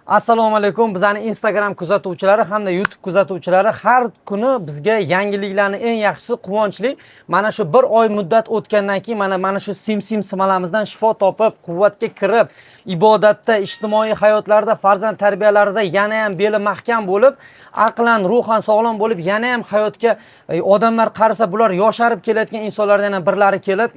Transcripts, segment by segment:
Assalomu alaykum. Bizning Instagram kuzatuvchilari hamda YouTube kuzatuvchilari har kuni bizga yangiliklarni eng yaxshisi quvonchli. Mana shu bir oy muddat o'tgandan keyin mana shu sim simalamizdan shifo topib, quvvatga kirib, ibodatda, ijtimoiy hayotlarda, farzand tarbiyalarida yana ham beli mahkam bo'lib, aqlan, ruhan sog'lom bo'lib, yana ham hayotga odamlar qarasa bular yosharib kelayotgan insonlardan yana birlari kelib,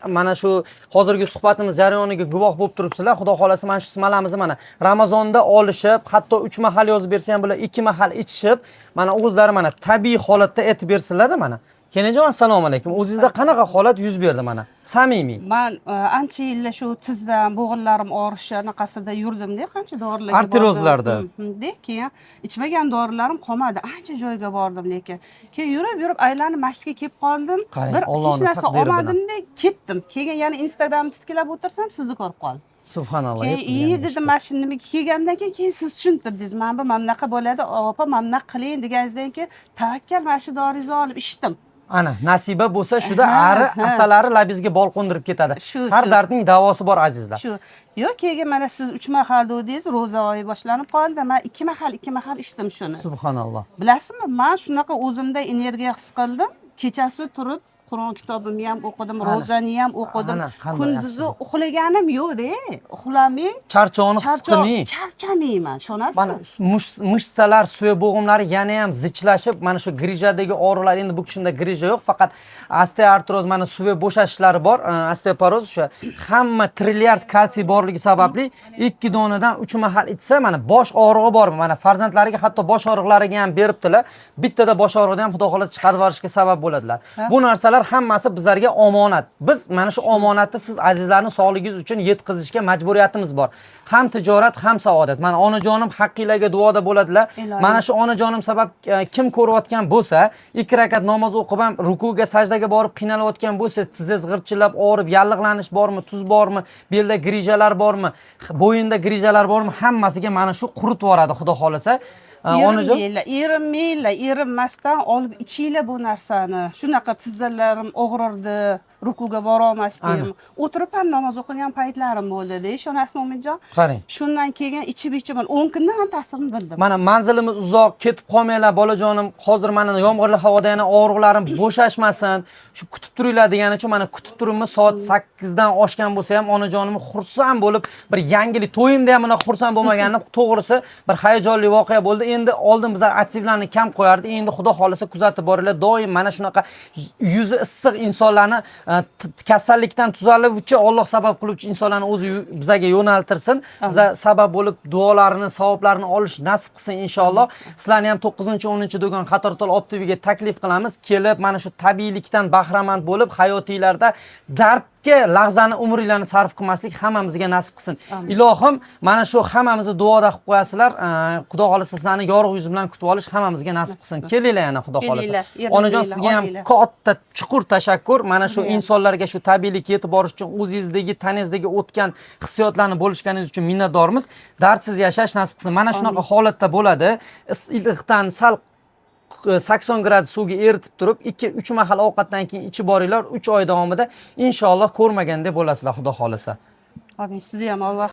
mana shu hozirgi suhbatimiz jarayoniga guvoh bo'lib turibsizlar. Xudo xolasa mana shu simalamizni mana Ramazonda olishib, hatto 3 mahal yozib bersa ham bular 2 mahal ichishib, mana o'zlari mana tabiiy holatda aytib bersinlar-da mana. Kenajon, assalomu alaykum. O'zingizda qanaqa holat yuz berdi mana? Samimiy. Men ancha yillar shu tizdan bo'g'inlarim og'rishi anaqasida yurdim-da, qancha dorilarga Arterozlarda. Keyin ichmagan dorilarim qolmadi. Ancha joyga bordim lekin. Keyin yurib aylanib masjidga kelib qoldim. Bir hech narsa olmadim-da, ketdim. Keyin yana Instagramni titkilab o'tirsam, sizni ko'rib qoldim. Subhanalloh. Keyin dedim, mana shu nimaga kelgandan keyin siz tushuntirdingiz. Men bu mamnaqa bo'ladi, opa mamnaq qiling deganingizdan keyin tavakkal mana shu doringizni olib ichdim. Ana, nasiba bo'lsa shuda ari asalari labingizga bol qo'ndirib ketadi. Har dardning davosi bor azizlar. Shu. Yo'q, keyin mana siz 3 mahal dedingiz, ro'za oyi boshlanib qoldi. Men 2 mahal ichdim shuni. Subhanalloh. Bilasizmi, men shunaqa o'zimda energiya his qildim. Kechasi turib Qur'on kitobimni ham o'qidim, ro'zani ham o'qidim. Kunduzi uxlaganim yo'q-da. Uxlamay, Charchoqni his qilmay. Charchamayman, ishonasizmi? Mana mishsalar, suya bo'g'imlari yana ham zichlashib, mana shu grijadagi og'riqlar, endi bu kishida grija yo'q, faqat osteoartroz, mana suya bo'shashishlari bor, osteoporoz, o'sha hamma trilliard kalsiy borligi sababli 2 donadan 3 mahal ichsa, mana bosh og'rig'i bormi? Mana farzandlariga hatto bosh og'riqlariga ham beribdilar. Bittada bosh og'rig'idan ham xudo xolasa chiqarib yuborishga sabab bo'ladilar. Bu narsalar hammasi bizlarga omonat. Biz mana shu omonatni siz azizlarning sog'ligingiz uchun yetkazishga majburiyatimiz bor. Ham tijorat, ham saodat. Mana onajonim haqqinglarga duoda bo'ladilar. Mana shu onajonim sabab kim ko'rayotgan bo'lsa, 2 rakat namoz o'qib ham rukuga, sajdaga borib qiynalayotgan bo'lsa, tizingiz g'irchillab og'rib, yallig'lanish bormi, tuz bormi, belda grijalar bormi, bo'yinda grijalar bormi, hammasiga mana shu quritib yuboradi xudo xolasa. Onajon, erinmasdan olib ichinglar bu narsani. Shunaqa tizzalarim og'rirdi, rukuga bora olmasdim. O'tirib ham namoz o'qigan paytlarim bo'ldi-da, ishonasizmi Umidjon? qarang. Shundan keyin ichib 10 kundan men ta'sirini bildim. Mana manzilimiz uzoq, ketib qolmanglar bolajonim. Hozir mana yomg'irli havoda yana og'riqlarim bo'shashmasin. Shu kutib turinglar degani uchun mana kutib turibmiz. Soat 8 dan oshgan bo'lsa ham onajonim xursand bo'lib, bir yangilik to'yimda ham bunaqa xursand bo'lmaganini, to'g'risi bir hayajonli voqea bo'ldi. Endi oldin bizlar aktivlarni kam qo'yardik. Endi xudo xolasa kuzatib boringlar. Doim mana shunaqa yuzi issiq insonlarni kasallikdan tuzaluvchi, Alloh sabab qiluvchi insonlarni o'zi bizga yo'naltirsin. Biza sabab bo'lib duolarini, savoblarini olish nasib qilsin inshaalloh. Sizlarni ham 9-10-do'kon Qatortol Optiviga taklif qilamiz. Kelib mana shu tabiiylikdan bahramand bo'lib, hayotinglarda dardga lahzani umringlarni sarf qilmaslik hammamizga nasib qilsin. Ilohim, mana shu hammamizni duoda qilib qo'yasizlar. Xudo xolasa sizlarni yorug' yuz bilan kutib olish hammamizga nasib qilsin. Kelinglar yana xudo xolasa. Onajon, sizga ham katta chuqur tashakkur. Mana shu insonlarga shu tabiiylik yetib borish uchun o'zingizdagi, taningizdagi o'tgan hissiyotlarni bo'lishganingiz uchun minnatdormiz. Dardsiz yashash nasib qilsin. Mana shunaqa holatda bo'ladi. Iliqdan sal 80 gradus suvga eritib turib 2-3 mahal ovqatdan keyin ichib boringlar. 3 oy davomida inshaalloh ko'rmaganda bo'lasizlar xudo xolasa. Amin, sizga ham Alloh